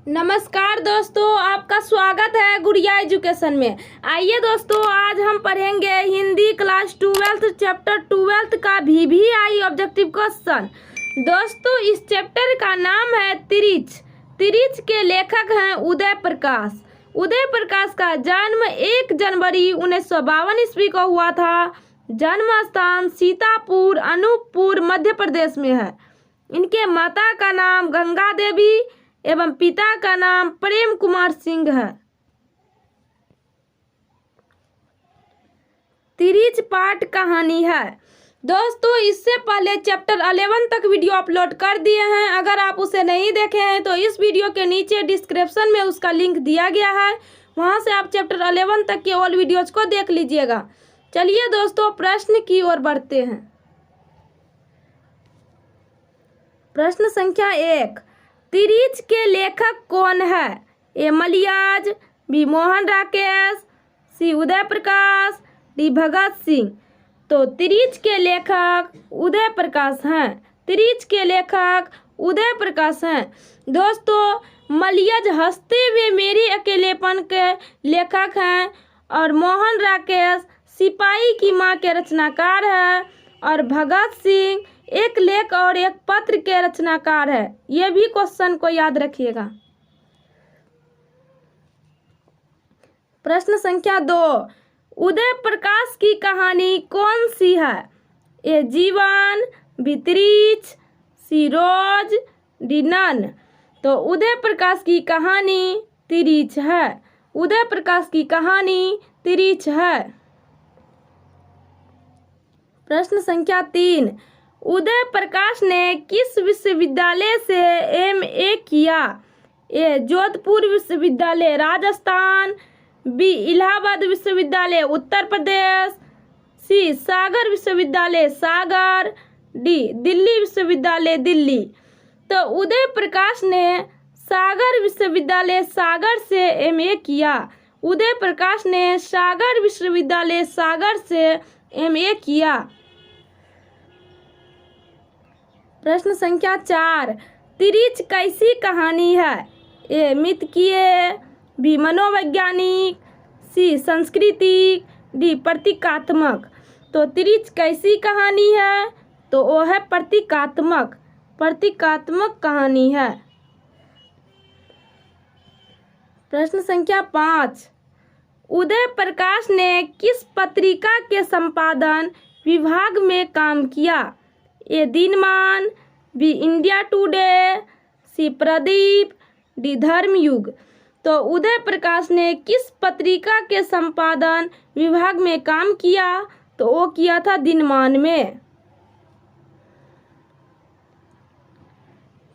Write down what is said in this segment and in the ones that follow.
नमस्कार दोस्तों, आपका स्वागत है गुड़िया एजुकेशन में। आइए दोस्तों, आज हम पढ़ेंगे हिंदी क्लास 12 चैप्टर 12 का VVI ऑब्जेक्टिव क्वेश्चन। दोस्तों, इस चैप्टर का नाम है तिरिच। तिरिच के लेखक हैं उदय प्रकाश। उदय प्रकाश का जन्म 1 जनवरी 1952 ईस्वी को हुआ था। जन्म स्थान सीतापुर, अनूपपुर, मध्य प्रदेश में है। इनके माता का नाम गंगा देवी एवं पिता का नाम प्रेम कुमार सिंह है। तिरिच पाठ कहानी है। दोस्तों, इससे पहले चैप्टर 11 तक वीडियो अपलोड कर दिए हैं। अगर आप उसे नहीं देखे हैं तो इस वीडियो के नीचे डिस्क्रिप्शन में उसका लिंक दिया गया है, वहां से आप चैप्टर 11 तक के ऑल वीडियोज को देख लीजिएगा। चलिए दोस्तों, प्रश्न की ओर बढ़ते हैं। प्रश्न संख्या 1, तिरिच के लेखक कौन है? ए मलियाज, बी मोहन राकेश, सी उदय प्रकाश, डी भगत सिंह। तो तिरिच के लेखक उदय प्रकाश हैं। तिरिच के लेखक उदय प्रकाश हैं। दोस्तों, मलियाज हंसते हुए मेरे अकेलेपन के लेखक हैं और मोहन राकेश सिपाही की माँ के रचनाकार है और भगत सिंह एक लेख और एक पत्र के रचनाकार है। यह भी क्वेश्चन को याद रखिएगा। प्रश्न संख्या 2, उदय प्रकाश की कहानी कौन सी है? ए जीवन, बी तिरिच, सी रोज, डी नन। तो उदय प्रकाश की कहानी तिरिच है। उदय प्रकाश की कहानी तिरिच है। प्रश्न संख्या 3, उदय प्रकाश ने किस विश्वविद्यालय से MA किया? ए जोधपुर विश्वविद्यालय राजस्थान, बी इलाहाबाद विश्वविद्यालय उत्तर प्रदेश, सी सागर विश्वविद्यालय सागर, डी दिल्ली विश्वविद्यालय दिल्ली। तो उदय प्रकाश ने सागर विश्वविद्यालय सागर से MA किया। उदय प्रकाश ने सागर विश्वविद्यालय सागर से MA किया। प्रश्न संख्या 4, तिरिच कैसी कहानी है? ए मिथकीय, बी मनोवैज्ञानिक, सी सांस्कृतिक, डी प्रतीकात्मक। तो तिरिच कैसी कहानी है? तो वो है प्रतीकात्मक। प्रतीकात्मक कहानी है। प्रश्न संख्या 5, उदय प्रकाश ने किस पत्रिका के संपादन विभाग में काम किया? ए दिनमान, बी इंडिया टुडे, सी प्रदीप, डी धर्मयुग। तो उदय प्रकाश ने किस पत्रिका के संपादन विभाग में काम किया? तो वो किया था दिनमान में।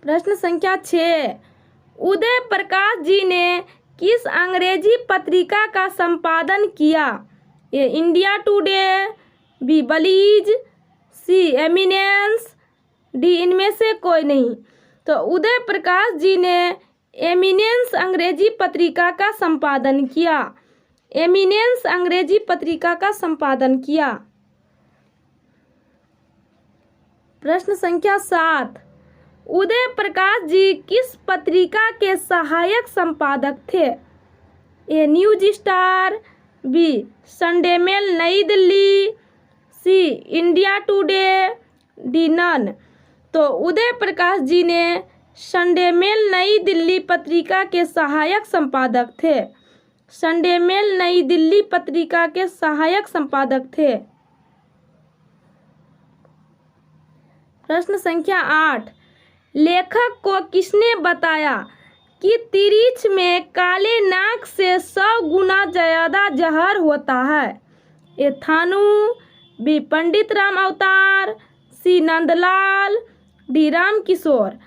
प्रश्न संख्या 6, उदय प्रकाश जी ने किस अंग्रेजी पत्रिका का संपादन किया? ए इंडिया टुडे, बी बलीज, सी एमिनेंस, डी इनमें से कोई नहीं। तो उदय प्रकाश जी ने एमिनेंस अंग्रेजी पत्रिका का संपादन किया। एमिनेंस अंग्रेजी पत्रिका का संपादन किया। प्रश्न संख्या 7, उदय प्रकाश जी किस पत्रिका के सहायक संपादक थे? A News Star, B Sunday Mail New Delhi, C India Today, D none. तो उदय प्रकाश जी ने संडे मेल नई दिल्ली पत्रिका के सहायक संपादक थे। संडे मेल नई दिल्ली पत्रिका के सहायक संपादक थे। प्रश्न संख्या 8, लेखक को किसने बताया कि तिरिच में काले नाग से 100 गुना ज्यादा जहर होता है? ए थानू, बी पंडित राम अवतार, सी नंदलाल, डी राम किशोर।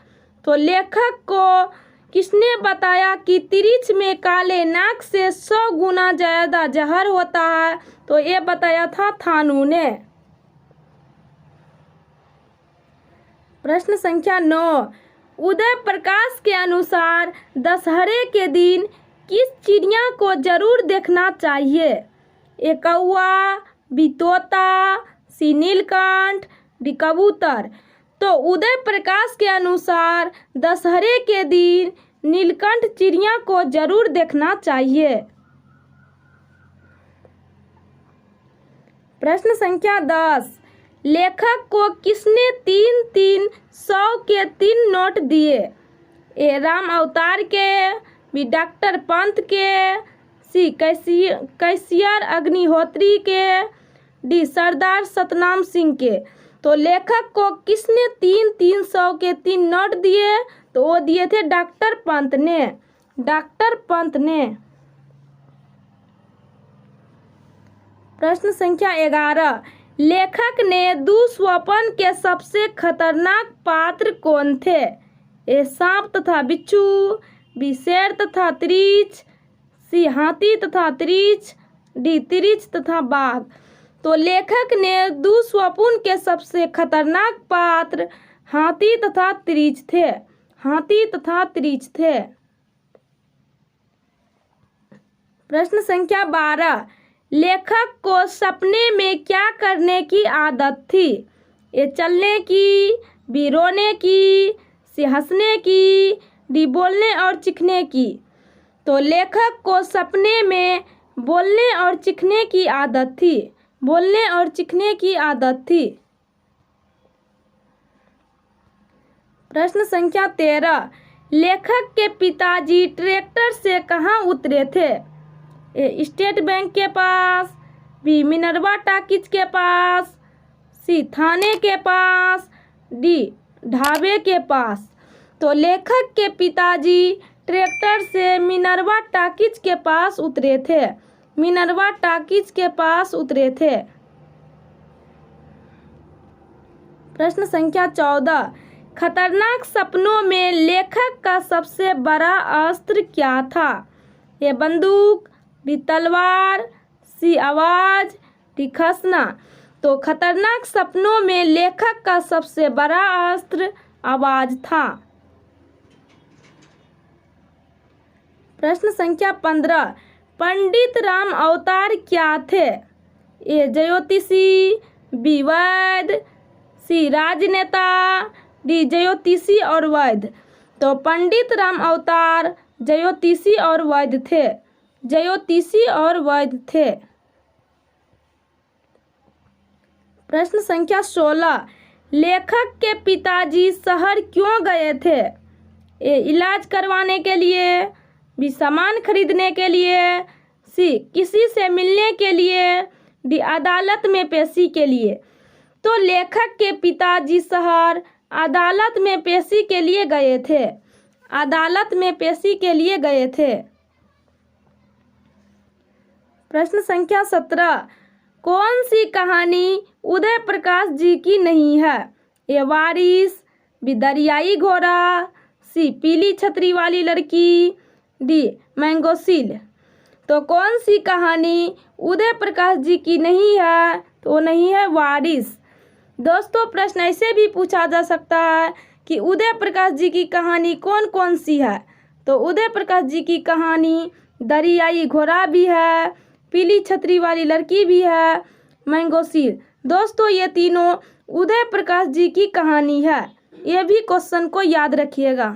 तो लेखक को किसने बताया कि तिरिच में काले नाग से 100 गुना ज्यादा जहर होता है? तो ये बताया था थानू ने। प्रश्न संख्या 9, उदय प्रकाश के अनुसार दशहरे के दिन किस चिड़िया को जरूर देखना चाहिए? ए कौआ, बी तोता, सी नीलकंठ, डी कबूतर। तो उदय प्रकाश के अनुसार दशहरे के दिन नीलकंठ चिड़िया को जरूर देखना चाहिए। प्रश्न संख्या 10, लेखक को किसने 3-3 100 के 3 नोट दिए? ए राम अवतार के, बी डॉक्टर पंत के, सी कैसियर अग्निहोत्री के, डी सरदार सतनाम सिंह के। तो लेखक को किसने 3-3 100 के 3 नोट दिए? तो वो दिए थे डॉक्टर पंत ने, डॉक्टर पंत ने। प्रश्न संख्या 11, लेखक ने दुःस्वप्न के सबसे खतरनाक पात्र कौन थे? ए सांप तथा बिच्छू, बी शेर तथा त्रिच, सी हाथी तथा त्रिच, डी त्रिच तथा बाघ। तो लेखक ने दुःस्वप्न के सबसे खतरनाक पात्र हाथी तथा त्रिच थे, हाथी तथा त्रिच थे। प्रश्न संख्या 12, लेखक को सपने में क्या करने की आदत थी? ए चलने की, बी रोने की, सी हंसने की, डी बोलने और चिखने की। तो लेखक को सपने में बोलने और चिखने की आदत थी, बोलने और चिखने की आदत थी। प्रश्न संख्या 13, लेखक के पिताजी ट्रैक्टर से कहाँ उतरे थे? ए स्टेट बैंक के पास, बी मिनरवा टाकिज के पास, सी थाने के पास, डी ढाबे के पास। तो लेखक के पिताजी ट्रैक्टर से मिनरवा टाकिज के पास उतरे थे, मिनरवा टाकिज के पास उतरे थे। प्रश्न संख्या 14, खतरनाक सपनों में लेखक का सबसे बड़ा अस्त्र क्या था? ए बंदूक, बी तलवार, सी आवाज, डी खसना। तो खतरनाक सपनों में लेखक का सबसे बड़ा अस्त्र आवाज था। प्रश्न संख्या 15, पंडित राम अवतार क्या थे? ए ज्योतिषी, बी वैद्य, सी राजनेता, डी ज्योतिषी और वैद्य। तो पंडित राम अवतार ज्योतिषी और वैद्य थे, ज्योतिषी और वैद्य थे। प्रश्न संख्या 16, लेखक के पिताजी शहर क्यों गए थे? ए इलाज करवाने के लिए, बी सामान खरीदने के लिए, सी किसी से मिलने के लिए, डी अदालत में पेशी के लिए। तो लेखक के पिताजी शहर अदालत में पेशी के लिए गए थे, अदालत में पेशी के लिए गए थे। प्रश्न संख्या 17, कौन सी कहानी उदय प्रकाश जी की नहीं है? ए वारिस, बी दरियाई घोड़ा, सी पीली छतरी वाली लड़की, डी मैंगोसील। तो कौन सी कहानी उदय प्रकाश जी की नहीं है? तो वो नहीं है वारिस। दोस्तों, प्रश्न ऐसे भी पूछा जा सकता है कि उदय प्रकाश जी की कहानी कौन कौन सी है? तो उदय प्रकाश जी की कहानी दरियाई घोड़ा भी है, पीली छतरी वाली लड़की भी है, मैंगोसील। दोस्तों, ये तीनों उदय प्रकाश जी की कहानी है। ये भी क्वेश्चन को याद रखिएगा।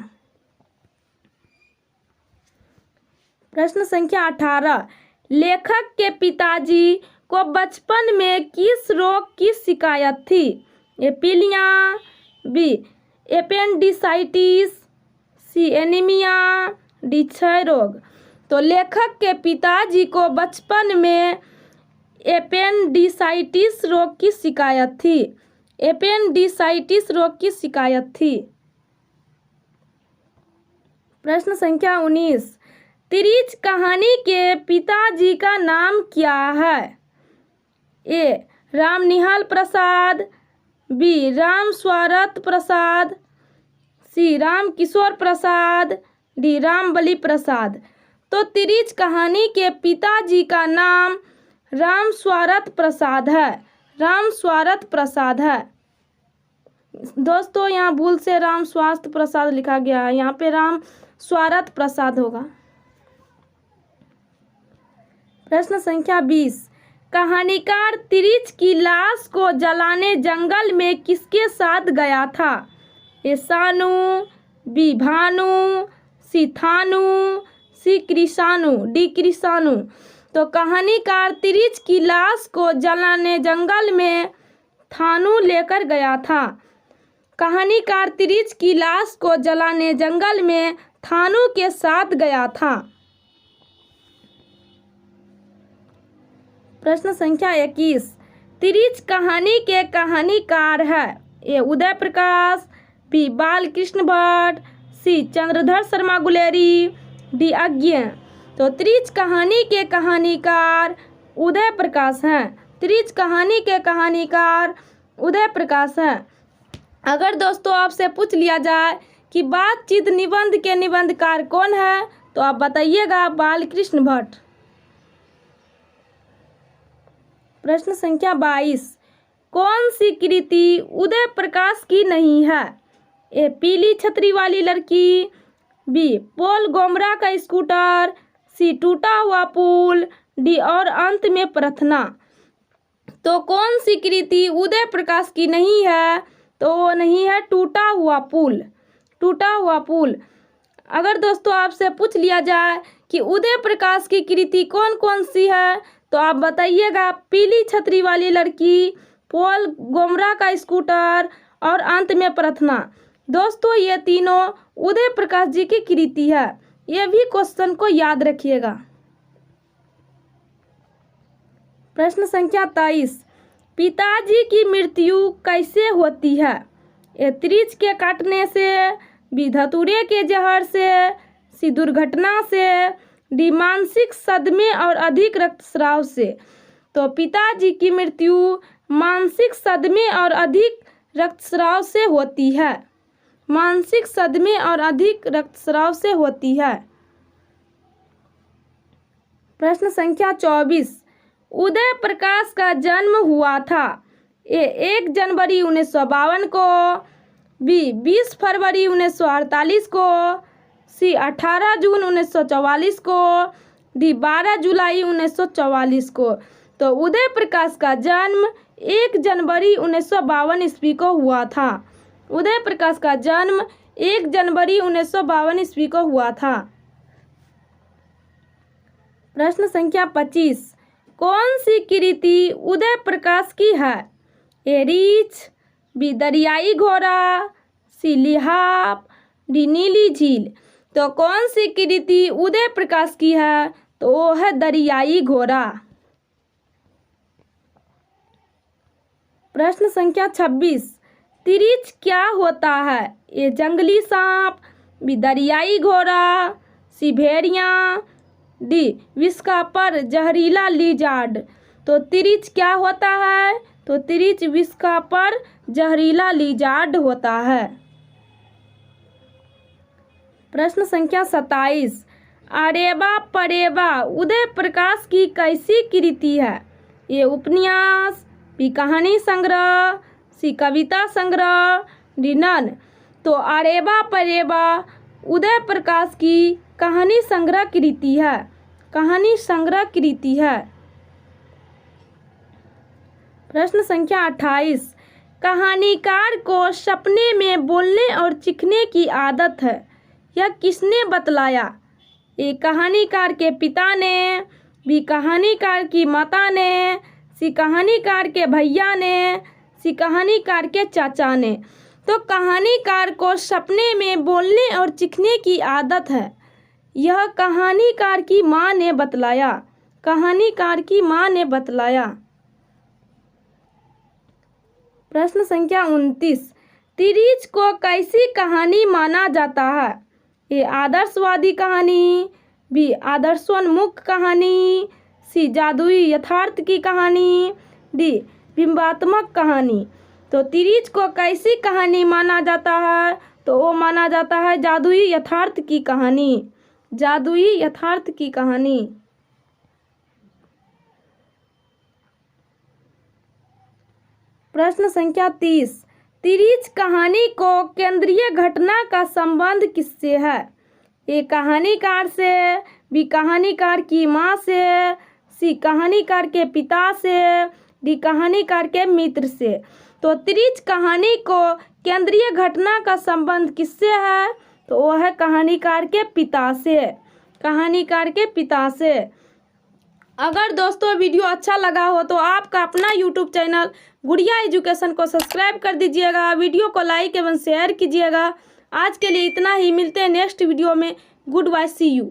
प्रश्न संख्या 18, लेखक के पिताजी को बचपन में किस रोग की शिकायत थी? ए पीलिया, बी एपेंडिसाइटिस, सी एनीमिया, डी क्षय रोग। तो लेखक के पिताजी को बचपन में एपेंडिसाइटिस रोग की शिकायत थी, एपेंडिसाइटिस रोग की शिकायत थी। प्रश्न संख्या 19, त्रिच कहानी के पिताजी का नाम क्या है? ए राम निहाल प्रसाद, बी राम स्वरत प्रसाद, सी राम किशोर प्रसाद, डी राम बलि प्रसाद। तो त्रिच कहानी के पिताजी का नाम राम स्वरत प्रसाद है, राम स्वरत प्रसाद है। दोस्तों, यहाँ भूल से राम स्वास्थ्य प्रसाद लिखा गया है, यहाँ पे राम स्वरत प्रसाद होगा। प्रश्न संख्या 20, कहानीकार त्रिच की लाश को जलाने जंगल में किसके साथ गया था? ए सानू, बी भानु, सी थानू, सी कृषाणु, डी कृषाणु। तो कहानीकार तिरिच की लाश को जलाने जंगल में थानू लेकर गया था। कहानीकार तिरिच की लाश को जलाने जंगल में थानू के साथ गया था। प्रश्न संख्या 21। तिरिच कहानी के कहानीकार है। ए उदय प्रकाश, बी बालकृष्ण भट्ट, सी चंद्रधर शर्मा गुलेरी, डी अज्ञ। तो तिरिच कहानी के कहानीकार उदय प्रकाश हैं। तिरिच कहानी के कहानीकार उदय प्रकाश हैं। अगर दोस्तों आपसे पूछ लिया जाए कि बातचीत निबंध के निबंधकार कौन है, तो आप बताइएगा बालकृष्ण भट्ट। प्रश्न संख्या 22। कौन सी कृति उदय प्रकाश की नहीं है? ए पीली छतरी वाली लड़की, बी पोल गोमरा का स्कूटर, सी टूटा हुआ पुल, डी और अंत में प्रार्थना। तो कौन सी कृति उदय प्रकाश की नहीं है? तो वो नहीं है टूटा हुआ पुल। टूटा हुआ पुल। अगर दोस्तों आपसे पूछ लिया जाए कि उदय प्रकाश की कृति कौन कौन सी है, तो आप बताइएगा पीली छतरी वाली लड़की, पोल गोमरा का स्कूटर और अंत में प्रार्थना। दोस्तों ये तीनों उदय प्रकाश जी की कृति है। ये भी क्वेश्चन को याद रखिएगा। प्रश्न संख्या 23। पिताजी की मृत्यु कैसे होती है? ए त्रिच के काटने से, बी धतूरे के जहर से, सी दुर्घटना से, डी मानसिक सदमे और अधिक रक्तस्राव से। तो पिताजी की मृत्यु मानसिक सदमे और अधिक रक्तस्राव से होती है। मानसिक सदमे और अधिक रक्तस्राव से होती है। प्रश्न संख्या 24। उदय प्रकाश का जन्म हुआ था। ए 1 जनवरी 1952 को, बी 20 फरवरी 1948 को, सी 18 जून 1944 को, डी 12 जुलाई 1944 को। तो उदय प्रकाश का जन्म 1 जनवरी 1952 ईस्वी को हुआ था। उदय प्रकाश का जन्म 1 जनवरी 1952 ईस्वी को हुआ था। प्रश्न संख्या 25। कौन सी कृति उदय प्रकाश की है? ए रीछ, बी दरियाई घोड़ा, सी लिहाफ, डी नीली झील। तो कौन सी कृति उदय प्रकाश की है? तो वो है दरियाई घोड़ा। प्रश्न संख्या 26। तिरिच क्या होता है? ए जंगली सांप, बी दरियाई घोड़ा, सी भेड़िया, डी विष का पर जहरीला लिजार्ड। तो तिरिच क्या होता है? तो तिरिच विष का पर जहरीला लिजार्ड होता है। प्रश्न संख्या 27। अरेबा परेबा उदय प्रकाश की कैसी कृति है? ये उपन्यास, बी कहानी संग्रह, सी कविता संग्रह, डी नन। तो अरेबा परेबा उदय प्रकाश की कहानी संग्रह कृति है। कहानी संग्रह कृति है। प्रश्न संख्या 28। कहानीकार को सपने में बोलने और चीखने की आदत है। यह किसने बतलाया? ए कहानीकार के पिता ने, बी कहानीकार की माता ने, सी कहानीकार के भैया ने, सी कहानीकार के चाचा ने। तो कहानीकार को सपने में बोलने और चीखने की आदत है। यह कहानीकार की माँ ने बतलाया। कहानीकार की माँ ने बतलाया। प्रश्न संख्या 29। तिरिच को कैसी कहानी माना जाता है? ए आदर्शवादी कहानी, बी आदर्शोन्मुख कहानी, सी जादुई यथार्थ की कहानी, डी बिंबात्मक कहानी। तो तिरिच को कैसी कहानी माना जाता है? तो वो माना जाता है जादुई यथार्थ की कहानी। जादुई यथार्थ की कहानी। प्रश्न संख्या 30। तिरिच कहानी को केंद्रीय घटना का संबंध किससे है? ए कहानीकार से, बी कहानीकार की माँ से, सी कहानीकार के पिता से, डी कहानीकार के मित्र से। तो तिरिच कहानी को केंद्रीय घटना का संबंध किससे है? तो वो है कहानीकार के पिता से, कहानीकार के पिता से। अगर दोस्तों वीडियो अच्छा लगा हो तो आपका अपना यूट्यूब चैनल गुड़िया एजुकेशन को सब्सक्राइब कर दीजिएगा, वीडियो को लाइक एवं शेयर कीजिएगा। आज के लिए इतना ही, मिलते हैं नेक्स्ट वीडियो में। Good bye, see you.